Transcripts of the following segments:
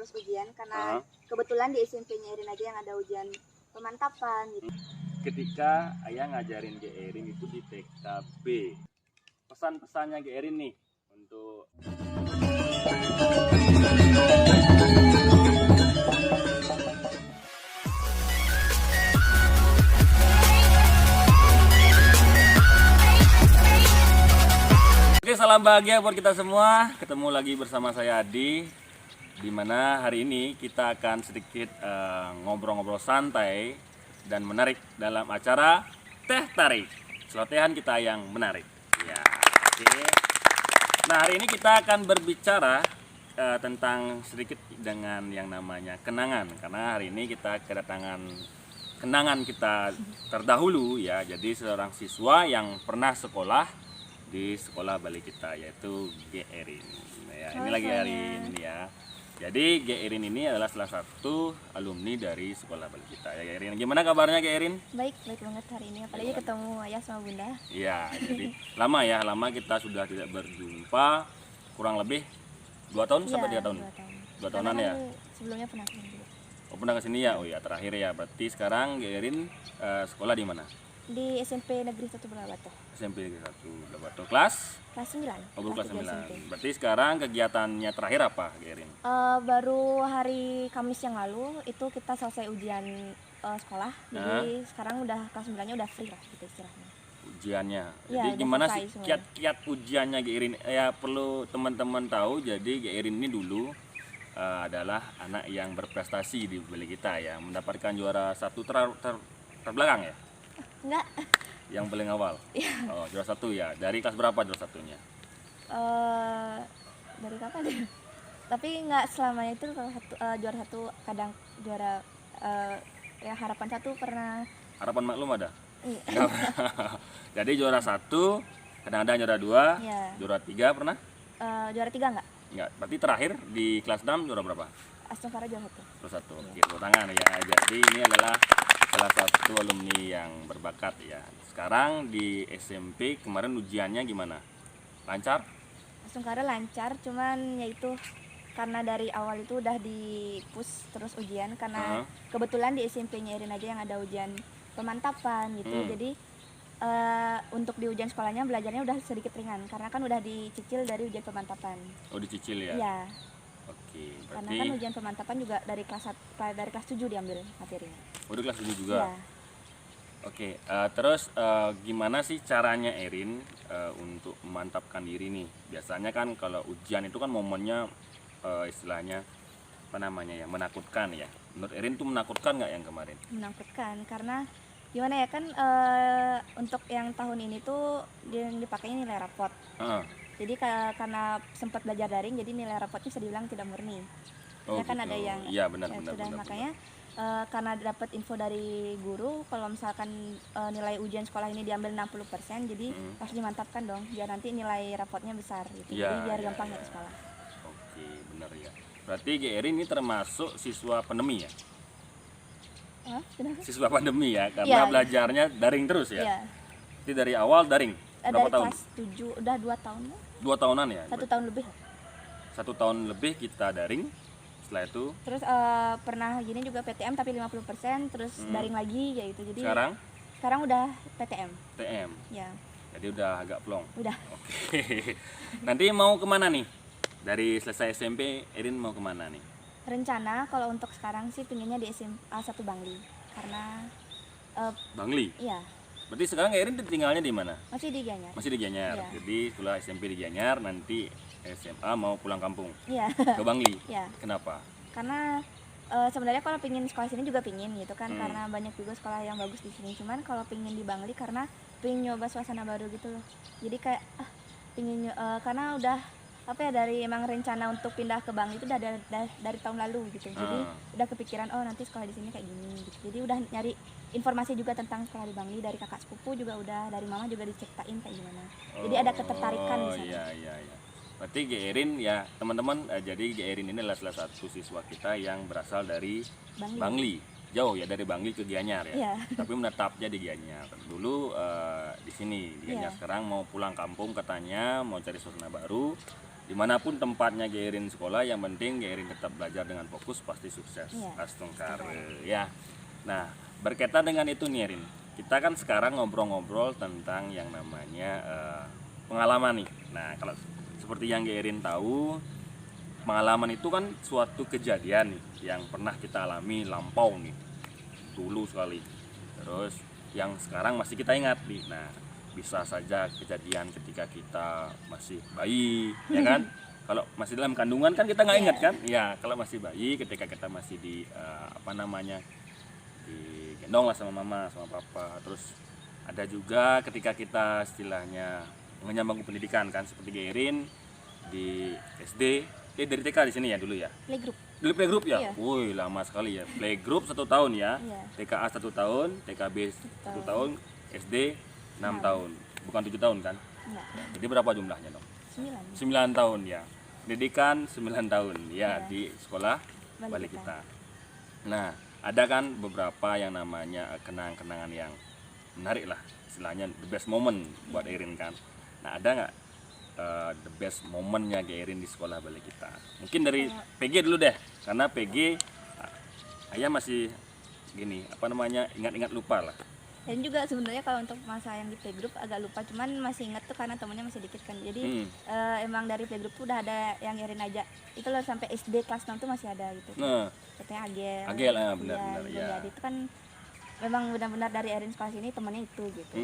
terus ujian karena kebetulan di SMP-nya Erin aja yang ada ujian pemantapan gitu. Ketika ayah ngajarin Erin itu di TKB, pesan-pesannya Erin nih untuk Oke, salam bahagia buat kita semua. Ketemu lagi bersama saya Adi, di mana hari ini kita akan sedikit ngobrol-ngobrol santai dan menarik dalam acara Teh Tarik, celotehan kita yang menarik. Ya, oke. Nah, hari ini kita akan berbicara tentang sedikit dengan yang namanya kenangan, karena hari ini kita kedatangan kenangan kita terdahulu ya. Jadi seorang siswa yang pernah sekolah di sekolah balik kita, yaitu Erin. Ya, ini lagi Erin ya. Jadi Erin ini adalah salah satu alumni dari sekolah balik kita. Ya, Erin. Gimana kabarnya Erin? Baik banget hari ini. Apalagi ketemu ayah sama bunda. Iya, jadi lama kita sudah tidak berjumpa, kurang lebih 2 tahun sampai 3 tahun. 2 tahunan ya. Sebelumnya pernah kesini juga. Oh, pernah kesini ya? Oh ya, terakhir ya. Berarti sekarang Erin sekolah di mana? Di SMP Negeri 1 Bulawato. SMP Negeri 1 Bulawato. Kelas 9. Oh, kelas 9. Berarti sekarang kegiatannya terakhir apa, Erin? Baru hari Kamis yang lalu itu kita selesai ujian sekolah. Jadi sekarang udah kelas 9-nya udah free lah gitu istilahnya. Ujiannya. Ya, jadi gimana sih semuanya. kiat-kiat ujiannya Erin? Ya perlu teman-teman tahu. Jadi Erin ini dulu adalah anak yang berprestasi di balik kita ya, mendapatkan juara 1 terbelakang ya. Enggak. Yang paling awal. Oh, juara 1 ya. Dari kelas berapa juara 1-nya? Dari kapan ya? Tapi nggak selamanya itu kalau juara 1, kadang juara ya harapan 1 pernah. Harapan maklum ada? Iya. Jadi juara 1, kadang-kadang juara 2, Ya. juara 3 pernah? Juara 3 enggak? Enggak. Berarti terakhir di kelas 6 juara berapa? Astagfirullah juara 1. Juara 1. Oke, tepuk tangan ya. Jadi ini adalah salah satu alumni yang berbakat ya. Sekarang di SMP kemarin ujiannya gimana? Lancar? Astagfirullah lancar, cuman yaitu karena dari awal itu udah di-push terus ujian karena kebetulan di SMP-nya Erin aja yang ada ujian pemantapan gitu. Jadi untuk di ujian sekolahnya belajarnya udah sedikit ringan karena kan udah dicicil dari ujian pemantapan. Oh, dicicil ya? Iya. Oke, Karena berarti kan ujian pemantapan juga dari kelas 7 diambil materinya. udah kelas 7 juga? Iya. Oke, terus gimana sih caranya Erin untuk memantapkan diri nih? Biasanya kan kalau ujian itu kan momennya istilahnya apa namanya ya, menakutkan ya. Menurut Erin tuh menakutkan nggak yang kemarin? Menakutkan karena gimana ya kan untuk yang tahun ini tuh yang dipakainya nilai rapot. Jadi karena sempat belajar daring, jadi nilai rapotnya bisa dibilang tidak murni. Oh, ya kan gitu. ada yang Iya, benar. Makanya karena dapat info dari guru kalau misalkan nilai ujian sekolah ini diambil 60%, jadi harus dimantapkan dong biar nanti nilai rapotnya besar gitu. Ya, jadi biar ya, gampang ya. ke sekolah. Oke, benar ya. Berarti Erin ini termasuk siswa pandemi ya? Kenapa? Siswa pandemi ya, karena belajarnya daring terus ya? Iya. Jadi dari awal daring? Berapa Dari tahun? kelas 7 udah 2 tahun lah. 2 tahunan ya? 1 tahun lebih. 1 tahun lebih kita daring. Setelah itu Terus pernah gini juga PTM tapi 50%, terus daring lagi ya itu. Jadi sekarang udah PTM. TM. Ya. Jadi udah agak plong. Udah. Oke. Nanti mau kemana nih? Dari selesai SMP, Erin mau kemana nih? Rencana kalau untuk sekarang sih pinginnya di SMA 1 Bangli karena Bangli? iya. Berarti sekarang Erin tinggalnya di mana? Masih di Gianyar. Masih di Gianyar. Iya. Jadi setelah SMP di Gianyar, nanti SMA mau pulang kampung Iya. ke Bangli. Iya. Kenapa? Karena sebenarnya kalau pingin sekolah sini juga pingin gitu kan, karena banyak juga sekolah yang bagus di sini. Cuman kalau pingin di Bangli karena pingin nyoba suasana baru gitu loh. Jadi kayak pingin karena udah apa ya, dari emang rencana untuk pindah ke Bangli itu udah dari tahun lalu gitu. Jadi udah kepikiran nanti sekolah di sini kayak gini gitu. Jadi udah nyari informasi juga tentang sekolah di Bangli, dari kakak sepupu juga udah, dari mama juga diceritain kayak gimana. Jadi ada ketertarikan di sana. Iya. Berarti Erin ya teman-teman, jadi Erin ini adalah salah satu siswa kita yang berasal dari Bangli. Jauh ya dari Bangli ke Gianyar ya. Iya. Tapi menetapnya di Gianyar. Dulu di sini di Gianyar. Sekarang mau pulang kampung katanya, mau cari suasana baru. dimanapun tempatnya Gerin sekolah, yang penting Gerin tetap belajar dengan fokus, pasti sukses. Iya. Astungkare ya. Nah, berkaitan dengan itu nih Erin, kita kan sekarang ngobrol-ngobrol tentang yang namanya pengalaman nih. Nah, kalau seperti yang Gerin tahu, pengalaman itu kan suatu kejadian nih yang pernah kita alami lampau nih, dulu sekali. Terus yang sekarang masih kita ingat nih. Nah, bisa saja kejadian ketika kita masih bayi, ya kan? Kalau masih dalam kandungan kan kita nggak ingat kan? Ya, kalau masih bayi, ketika kita masih di digendong lah sama mama, sama papa. Terus ada juga ketika kita istilahnya mengenyam bangku pendidikan kan, seperti Gerin di SD, dari TK di sini ya dulu ya. Playgroup. Dulu playgroup ya? Iya. Wih, lama sekali ya. Playgroup 1 tahun ya. Iya. TKA 1 tahun, TKB 1 tahun, SD 6 tahun. Bukan 7 tahun kan? Enggak. Jadi berapa jumlahnya dong? 9. 9 tahun ya. Pendidikan 9 tahun ya Iya. di sekolah Balik balik kita. kita. Nah, ada kan beberapa yang namanya kenang-kenangan yang menarik lah. Istilahnya the best moment buat Erin kan. Nah, ada nggak the best momennya Erin di sekolah balik kita? Mungkin dari PG dulu deh. Karena PG ayah masih gini, ingat-ingat lupa lah. Dan juga sebenarnya kalau untuk masa yang di playgroup agak lupa, cuman masih inget tuh karena temennya masih dikit kan. Jadi emang dari playgroup tuh udah ada yang Erin aja. Itu loh sampai SD kelas 6 tuh masih ada gitu. Nah, Katanya Agel. Agel, benar, Iya, ya. jadi itu kan memang benar-benar dari Erin sekolah sini temennya itu gitu.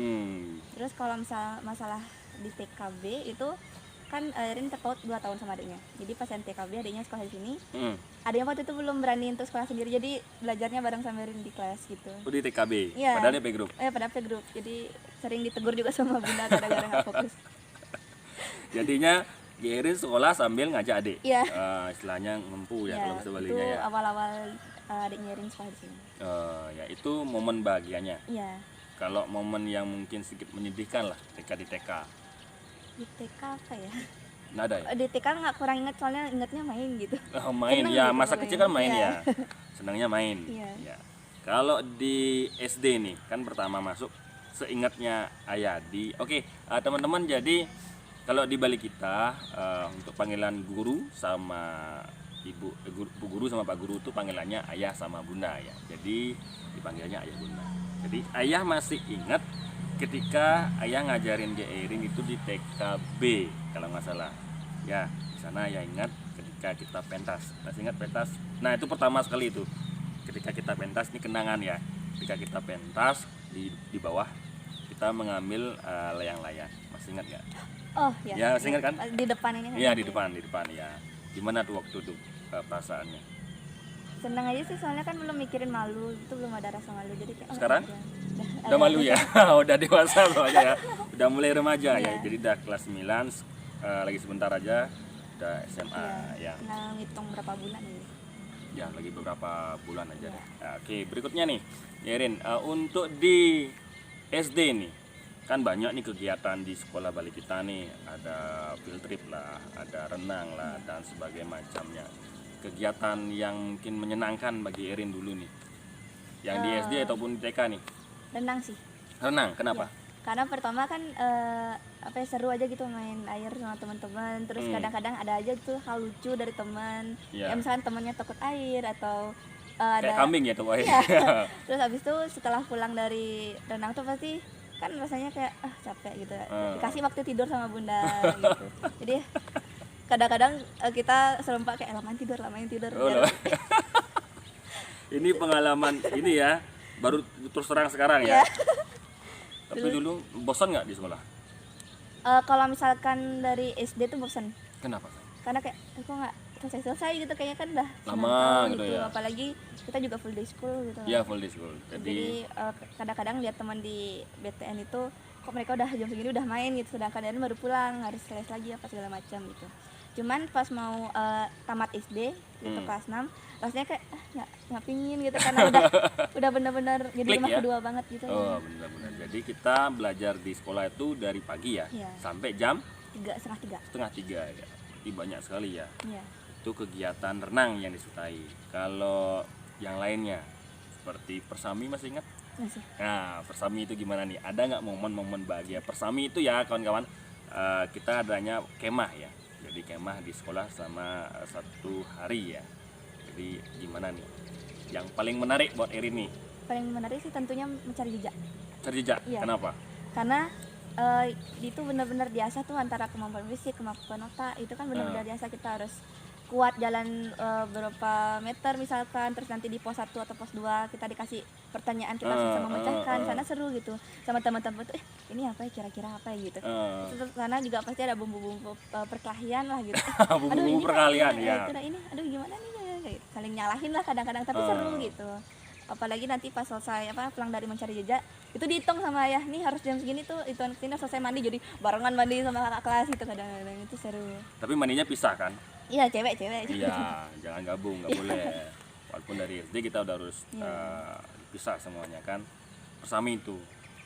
Terus kalau masalah di TKB itu kan Erin terpaut 2 tahun sama adiknya. Jadi pas yang TKB adiknya sekolah di sini. Adiknya waktu itu belum berani untuk sekolah sendiri, jadi belajarnya bareng sama Erin di kelas gitu. Oh, di TKB. Iya. Padahal di playgroup. Pada playgroup. Jadi sering ditegur juga sama bunda gara-gara nggak fokus. Jadinya Gerin sekolah sambil ngajak adik. Iya. Istilahnya ngempu ya, Iya, kalau bahasa itu Balinya ya. awal-awal adiknya Erin sekolah di sini. Ya itu momen bahagianya. Iya. Kalau momen yang mungkin sedikit menyedihkan lah ketika di TK. Di TK apa ya? Nggak ada ya? Di TK nggak kurang inget, soalnya ingetnya main gitu. Main Seneng ya, gitu masa pokoknya. kecil kan main Iya. ya. Senangnya main. Iya. Ya. Kalau di SD nih, kan pertama masuk seingatnya Ayadi. Oke, teman-teman, jadi kalau di balik kita untuk panggilan guru sama Bu guru sama Pak guru itu panggilannya ayah sama bunda ya. Jadi dipanggilnya ayah bunda. Jadi ayah masih ingat ketika ayah ngajarin Gerin itu di TKB kalau nggak salah. Ya, di sana ayah ingat ketika kita pentas. Masih ingat pentas? Nah, itu pertama sekali itu. Ketika kita pentas, ini kenangan ya. Ketika kita pentas di bawah kita mengambil layang-layang. Masih ingat nggak? Oh ya. Ya, masih ingat kan? Di depan ini kan. Iya, di depan ya. Gimana tuh waktu itu perasaannya? Senang aja sih, soalnya kan belum mikirin malu, itu belum ada rasa malu, jadi kayak Sekarang? udah Udah malu ya? Udah dewasa soalnya ya. Udah mulai remaja ya. Iya. Jadi udah kelas 9, lagi sebentar aja udah SMA ya. Tinggal ngitung berapa bulan ya. Ya, lagi beberapa bulan aja Iya. deh. Nah, oke, berikutnya nih, Yerin, untuk di SD nih, kan banyak nih kegiatan di sekolah balik kita nih. Ada field trip lah, ada renang lah, dan sebagainya macamnya. Kegiatan yang mungkin menyenangkan bagi Erin dulu nih, yang di SD ataupun di TK nih. Renang sih. Renang, kenapa? Karena pertama kan seru aja gitu main air sama teman-teman. Terus kadang-kadang ada aja tuh hal lucu dari teman. Iya. Ya misalnya temannya takut air atau Kayak kambing ya tuh, Wah. Iya. Terus habis itu setelah pulang dari renang tuh pasti kan rasanya kayak capek gitu. Dikasih waktu tidur sama bunda gitu. Jadi kadang-kadang kita serempak kayak lamain tidur. Oh, loh. Ini pengalaman ini ya, baru terus terang sekarang ya. Iya. Tapi dulu bosan nggak di sekolah? Kalau misalkan dari SD tuh bosan. Kenapa? Karena kayak kok nggak selesai gitu, kayaknya kan udah Lama 9 tahun gitu ya. Apalagi kita juga full day school gitu. Iya, full day school. Jadi kadang-kadang lihat teman di BTN itu kok mereka udah jam segini udah main gitu, sedangkan Erin baru pulang harus les lagi apa segala macam gitu. Cuman pas mau tamat SD gitu kelas 6 rasanya kayak nggak pingin gitu karena udah benar-benar jadi Klik rumah ya? kedua banget gitu. Oh, benar-benar. Jadi kita belajar di sekolah itu dari pagi ya, Iya. sampai jam 2:30. setengah 3 ya. Jadi banyak sekali ya. Iya. Itu kegiatan renang yang disukai. Kalau yang lainnya seperti persami masih ingat? Masih. Nah, persami itu gimana nih? Ada nggak momen-momen bahagia persami itu ya kawan-kawan? Kita adanya kemah ya. Jadi di kemah di sekolah selama 1 hari ya. Jadi gimana nih yang paling menarik buat Erin nih? Paling menarik sih tentunya mencari jejak. Cari jejak. Iya. Kenapa? Karena itu benar-benar biasa tuh antara kemampuan fisik, kemampuan otak itu kan benar-benar biasa. Kita harus kuat jalan berapa meter misalkan, terus nanti di pos 1 atau pos 2 kita dikasih pertanyaan, kita bisa memecahkan. Sana seru gitu sama teman-teman tuh, ini apa ya, kira-kira apa ya gitu. Terus sana juga pasti ada bumbu-bumbu perkelahian lah gitu. Bumbu perkelahian ya. Ini aduh gimana nih, kayak saling nyalahin lah kadang-kadang, tapi seru gitu. Apalagi nanti pas selesai pulang dari mencari jejak itu dihitung sama ayah, nih harus jam segini tuh itu anak selesai mandi, jadi barengan mandi sama kakak kelas gitu, kadang-kadang itu seru. Tapi mandinya pisah kan? Iya, cewek. Iya, jangan gabung, nggak boleh. Walaupun dari SD kita udah harus pisah semuanya kan. Persami itu.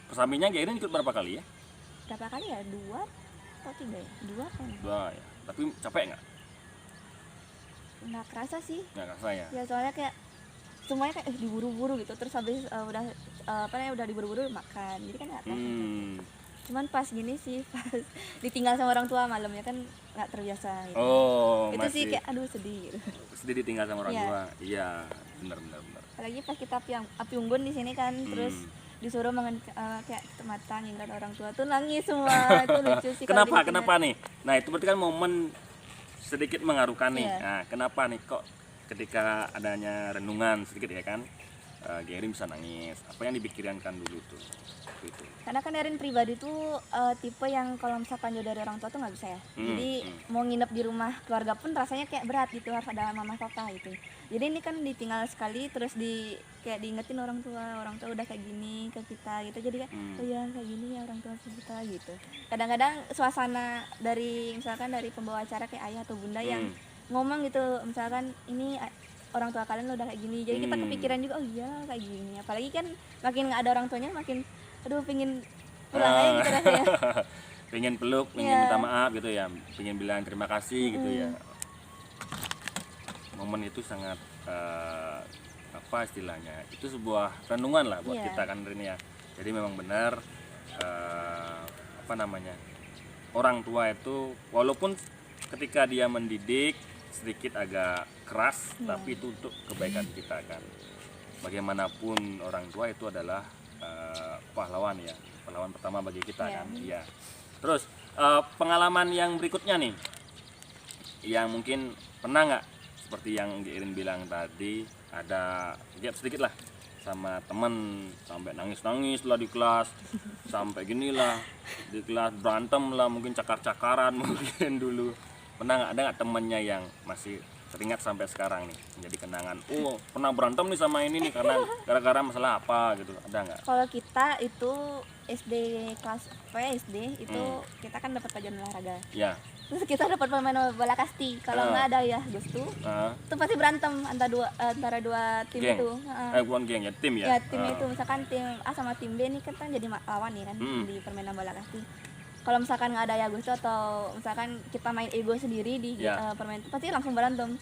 Persaminya Gairin ikut berapa kali ya? Berapa kali ya? 2 atau 3 ya? 2 kan? 2 ya. Tapi capek nggak? Nggak kerasa sih. Nggak kerasa ya? Ya soalnya kayak semuanya kayak diburu-buru gitu, terus habis udah diburu-buru makan, jadi kan nggak kerasa. Cuman pas gini sih, pas ditinggal sama orang tua malamnya kan nggak terbiasa gitu. Oh, itu masih sih kayak aduh sedih gitu. sedih ditinggal sama orang Iya. tua. Iya, benar. Apalagi pas kita api unggun di sini kan, terus disuruh kayak tutup mata ngeliat orang tua tuh nangis semua. Itu lucu sih. Kenapa nih? Nah, itu berarti kan momen sedikit mengharukan nih. Iya. Nah, kenapa nih kok ketika adanya renungan sedikit ya kan, Gairin bisa nangis? Apa yang dipikirkan dulu tuh? Itu. Karena kan Erin pribadi tuh tipe yang kalau misalkan jauh dari orang tua tuh nggak bisa ya. Jadi mau nginep di rumah keluarga pun rasanya kayak berat gitu, harus ada mama papa gitu. Jadi ini kan ditinggal sekali, terus kayak diingetin orang tua udah kayak gini ke kita gitu. Jadi kayak oh ya kayak gini ya orang tua kita gitu. Kadang-kadang suasana misalkan dari pembawa acara kayak ayah atau bunda yang ngomong gitu, misalkan ini orang tua kalian udah kayak gini, jadi kita kepikiran juga, oh iya kayak gini. Apalagi kan makin nggak ada orang tuanya, makin aduh pengen pulang aja gitu rasanya. Pengen peluk, pengen minta maaf gitu ya, pengen bilang terima kasih gitu ya. Momen itu sangat apa istilahnya, itu sebuah renungan lah buat kita kan Rin ya. Jadi memang benar orang tua itu walaupun ketika dia mendidik sedikit agak keras, tapi itu untuk kebaikan kita kan. Bagaimanapun orang tua itu adalah pahlawan pertama bagi kita kan. Iya. Terus pengalaman yang berikutnya nih, yang mungkin pernah nggak seperti yang Irin bilang tadi, ada gap sedikit lah sama temen sampai nangis lah di kelas, sampai ginilah di kelas berantem lah, mungkin cakar-cakaran mungkin dulu. Pernah nggak, ada nggak temennya yang masih teringat sampai sekarang nih menjadi kenangan, oh pernah berantem nih sama ini nih karena gara-gara masalah apa gitu, ada nggak? Kalau kita itu SD kelas SD itu kita kan dapat pelajaran olahraga. Ya. Terus kita dapat pemain bola kasti. Kalau nggak ada ya Gustu, itu pasti berantem antara dua tim geng. itu. Bukan geng ya, tim ya. Ya tim itu, misalkan tim A sama tim B nih kan jadi lawan nih kan di permainan bola kasti. Kalau misalkan nggak ada ya Gustu atau misalkan kita main ego sendiri di permainan, pasti langsung berantem.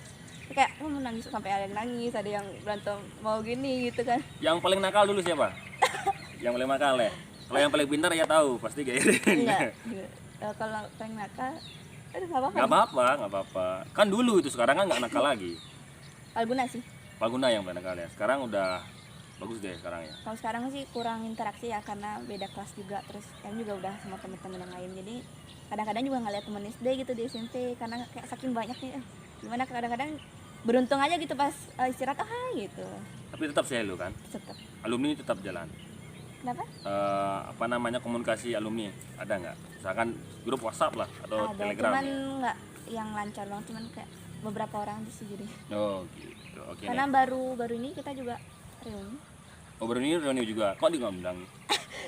Kayak mau nangis, sampai ada yang nangis, ada yang berantem mau gini gitu kan. Yang paling nakal dulu siapa? Yang paling nakal ya? Kalau yang paling pintar ya tahu, pasti Gairin. Enggak. Kalau paling nakal, nggak apa-apa. Kan dulu itu, sekarang kan nggak nakal lagi. Palguna sih. Palguna yang paling nakal ya. Sekarang udah bagus deh sekarang ya. Kalau sekarang sih kurang interaksi ya karena beda kelas juga, terus yang juga udah sama teman-teman yang lain. Jadi kadang-kadang juga ngeliat temen SD gitu di SMP karena kayak saking banyaknya. Gimana kadang-kadang beruntung aja gitu pas istirahat gitu. Tapi tetap selalu kan? Tetap. Alumni tetap jalan. Kenapa? Komunikasi alumni ada nggak? Misalkan grup WhatsApp lah atau ada, Telegram? cuman nggak yang lancar banget, cuman kayak beberapa orang aja sih jadi. Oh gitu, oke. Karena baru ini kita juga reuni. Oh baru ini reuni juga, kok di ngundang?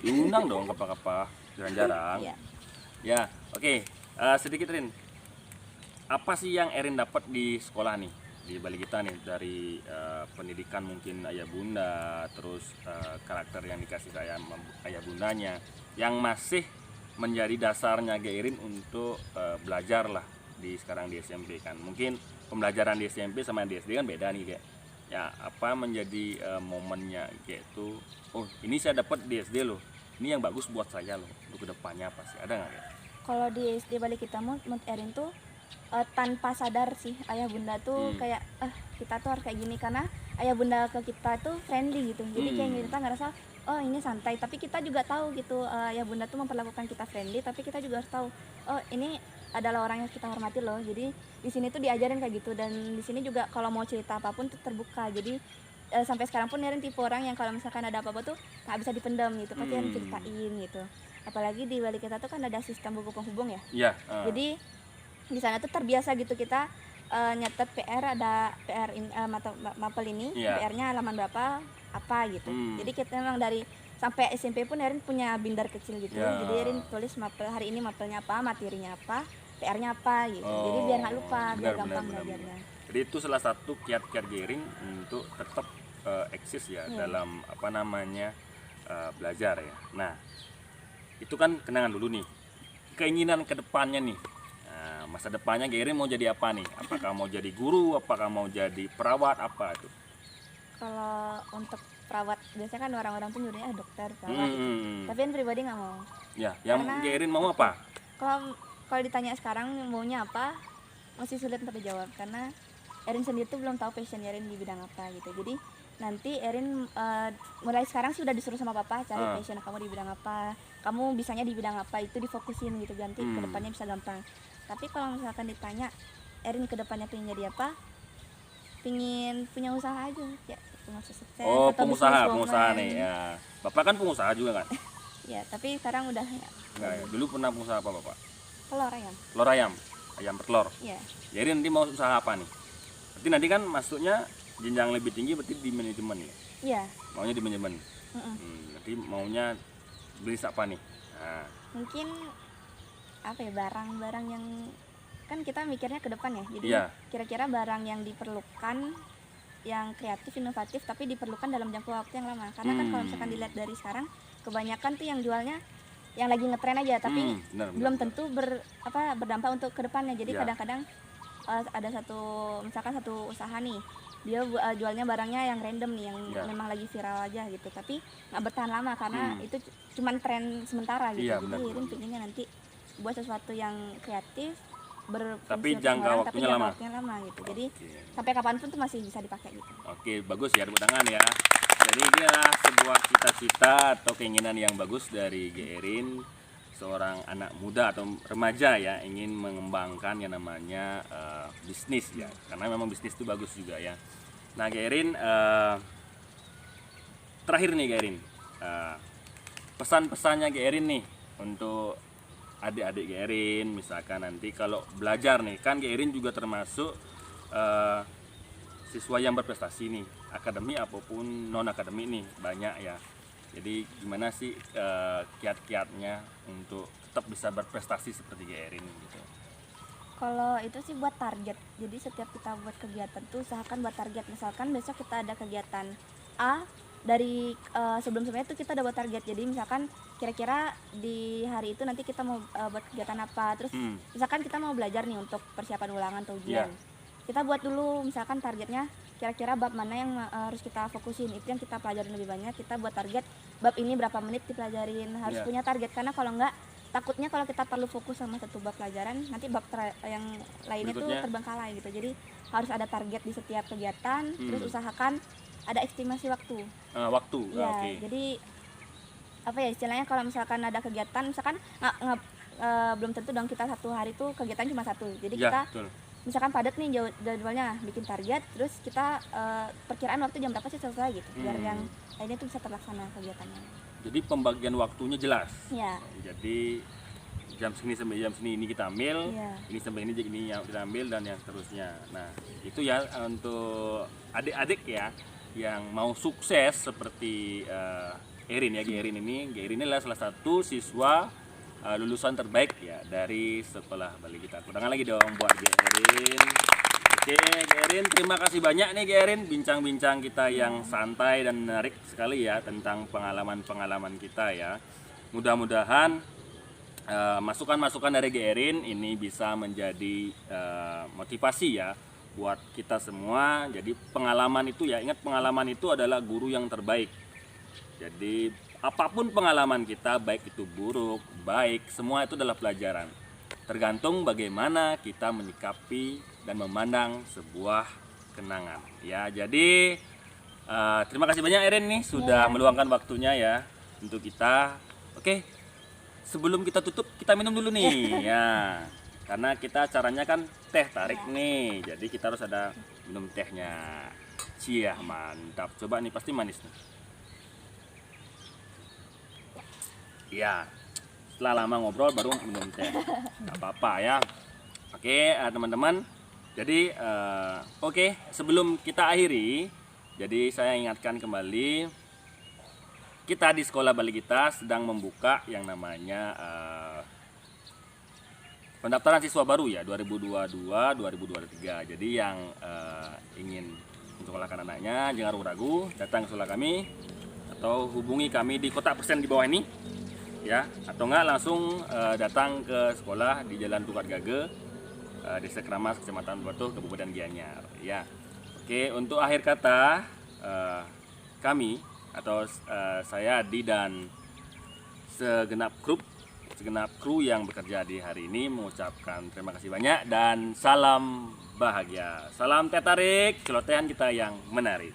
Diundang dong kapal-kapal, jarang-jarang. Iya. Ya, oke. Sedikit Rin, apa sih yang Erin dapat di sekolah nih, di balik kita nih, dari pendidikan mungkin ayah bunda, terus karakter yang dikasih ayah bundanya, yang masih menjadi dasarnya Gairin untuk belajar lah sekarang di SMP kan. Mungkin pembelajaran di SMP sama di SD kan beda nih kayak. Ya apa menjadi momennya kayak itu, oh ini saya dapat di SD loh, ini yang bagus buat saya loh untuk kedepannya, apa sih, ada nggak ya? Kalau di SD balik kita menurut Erin tuh tanpa sadar sih ayah bunda tuh kayak kita tuh harus kayak gini, karena ayah bunda ke kita tuh friendly gitu. Jadi kayak kita ngerasa oh ini santai, tapi kita juga tahu gitu ayah bunda tuh memperlakukan kita friendly, tapi kita juga harus tahu oh ini adalah orang yang kita hormati loh. Jadi di sini tuh diajarin kayak gitu, dan di sini juga kalau mau cerita apapun tuh terbuka. Jadi sampai sekarang pun Erin tipe orang yang kalau misalkan ada apa-apa tuh nggak bisa dipendam gitu, pasti Erin ceritain gitu. Apalagi di balik kita tuh kan ada sistem buku penghubung ya. Iya. Jadi di sana tuh terbiasa gitu kita nyatet PR, ada PR mapel ini, PR-nya halaman berapa apa gitu. Jadi kita memang dari sampai SMP pun Erin punya binder kecil gitu. Jadi Erin tulis mapel hari ini, mapelnya apa, materinya apa, PR-nya apa gitu. Jadi biar nggak lupa, biar gampang belajarnya. Jadi itu salah satu kiat-kiat Gerin untuk tetap eksis ya dalam apa namanya belajar ya. Nah, itu kan kenangan dulu nih. Keinginan ke depannya nih. Nah, masa depannya Gerin mau jadi apa nih? Apakah mau jadi guru, apakah mau jadi perawat, apa itu? Kalau untuk perawat biasanya kan orang-orang tuh nyuruhnya dokter, perawat gitu. Tapi Erin pribadi nggak mau. Ya, yang Gerin mau apa? Kalau ditanya sekarang maunya apa, masih sulit untuk dijawab karena Erin sendiri tuh belum tahu passion Erin di bidang apa gitu. Jadi nanti Erin mulai sekarang sih udah disuruh sama papa cari passion kamu di bidang apa, kamu bisanya di bidang apa, itu difokusin gitu, ganti kedepannya bisa gampang. Tapi kalau misalkan ditanya Erin kedepannya pengen jadi apa, pengen punya usaha aja ya, pengusaha sukses. Oh, atau pengusaha nih ya. Bapak kan pengusaha juga kan? Ya, tapi sekarang udah ya. Enggak ya. Dulu pernah pengusaha apa Bapak? Telur ayam. Telur ayam, ayam bertelur. Iya. Jadi nanti mau usaha apa nih? Berarti nanti kan masuknya jenjang lebih tinggi, berarti di manajemen ya? Iya. Maunya di manajemen. Nanti maunya bisnis apa nih? Nah. Mungkin apa ya, barang-barang yang kan kita mikirnya ke depan ya. Jadi kira-kira barang yang diperlukan, yang kreatif, inovatif, tapi diperlukan dalam jangka waktu yang lama. Karena kan kalau misalkan dilihat dari sekarang, kebanyakan tuh yang jualnya yang lagi ngetren aja, tapi belum tentu berdampak untuk kedepannya. Jadi kadang-kadang ada misalkan satu usaha nih, dia jualnya barangnya yang random nih, yang memang lagi viral aja gitu, tapi nggak bertahan lama karena itu cuman tren sementara gitu. Jadi Irin pinginnya nanti buat sesuatu yang kreatif, tapi jangka waktunya lama gitu. Jadi sampai kapanpun tuh masih bisa dipakai gitu. Oke, bagus ya, tepuk tangan ya. Jadi ini adalah sebuah cita-cita atau keinginan yang bagus dari Gerin, seorang anak muda atau remaja ya, ingin mengembangkan yang namanya bisnis ya, karena memang bisnis itu bagus juga ya. Nah Gerin, terakhir nih Gerin, pesan-pesannya Gerin nih untuk adik-adik Gerin, misalkan nanti kalau belajar nih, kan Gerin juga termasuk siswa yang berprestasi nih, akademi apapun non akademi nih banyak ya. Jadi gimana sih kiat-kiatnya untuk tetap bisa berprestasi seperti Gerin gitu? Kalau itu sih buat target. Jadi setiap kita buat kegiatan tuh usahakan buat target. Misalkan besok kita ada kegiatan A, dari sebelum-sebelumnya tuh kita udah buat target. Jadi misalkan kira-kira di hari itu nanti kita mau buat kegiatan apa. Terus misalkan kita mau belajar nih untuk persiapan ulangan atau ujian. Kita buat dulu misalkan targetnya kira-kira bab mana yang harus kita fokusin, itu yang kita pelajarin lebih banyak. Kita buat target bab ini berapa menit dipelajarin, harus punya target, karena kalau enggak takutnya kalau kita terlalu fokus sama satu bab pelajaran, nanti bab yang lainnya tuh terbengkalai gitu. Jadi harus ada target di setiap kegiatan. Terus usahakan ada estimasi waktu. Jadi apa ya istilahnya, kalau misalkan ada kegiatan, misalkan belum tentu dong kita satu hari tuh kegiatan cuma satu. Jadi kita misalkan padat nih jadwalnya, bikin target, terus kita perkiraan waktu jam berapa sih selesai gitu, biar yang lainnya tuh bisa terlaksana kegiatannya. Jadi pembagian waktunya jelas. Ya. Jadi jam segini sampai jam segini ini kita ambil, ini sampai ini yang kita ambil, dan yang seterusnya. Nah itu ya untuk adik-adik ya yang mau sukses seperti Gerin ya. Gerin ini adalah salah satu siswa lulusan terbaik ya dari sekolah Bali kita. Tangan lagi dong buat Gerin. Oke Gerin, terima kasih banyak nih Gerin, bincang-bincang kita yang santai dan menarik sekali ya tentang pengalaman-pengalaman kita ya. Mudah-mudahan masukan-masukan dari Gerin ini bisa menjadi motivasi ya buat kita semua. Jadi pengalaman itu ya, ingat pengalaman itu adalah guru yang terbaik. Jadi apapun pengalaman kita, baik itu buruk, baik, semua itu adalah pelajaran. tergantung bagaimana kita menyikapi dan memandang sebuah kenangan. Ya, jadi terima kasih banyak Erin nih sudah meluangkan waktunya ya untuk kita. Oke, sebelum kita tutup kita minum dulu nih ya. Karena kita caranya kan teh tarik nih. Jadi kita harus ada minum tehnya. Cia, mantap. Coba nih pasti manis nih. Ya. Setelah lama ngobrol baru minum teh. Gak apa-apa ya. Oke, teman-teman. Jadi oke, sebelum kita akhiri, jadi saya ingatkan kembali, kita di Sekolah Bali Kita sedang membuka yang namanya pendaftaran siswa baru ya 2022-2023. Jadi yang ingin menyekolahkan anaknya jangan ragu-ragu, datang ke sekolah kami atau hubungi kami di kotak persen di bawah ini ya, atau enggak langsung datang ke sekolah di Jalan Tukat Gage, Desa Kramas, Kecamatan Batu, Kabupaten Gianyar ya. Oke, untuk akhir kata kami atau saya Adi dan segenap kru yang bekerja di hari ini mengucapkan terima kasih banyak dan salam bahagia. Salam teh tarik, celotehan kita yang menarik.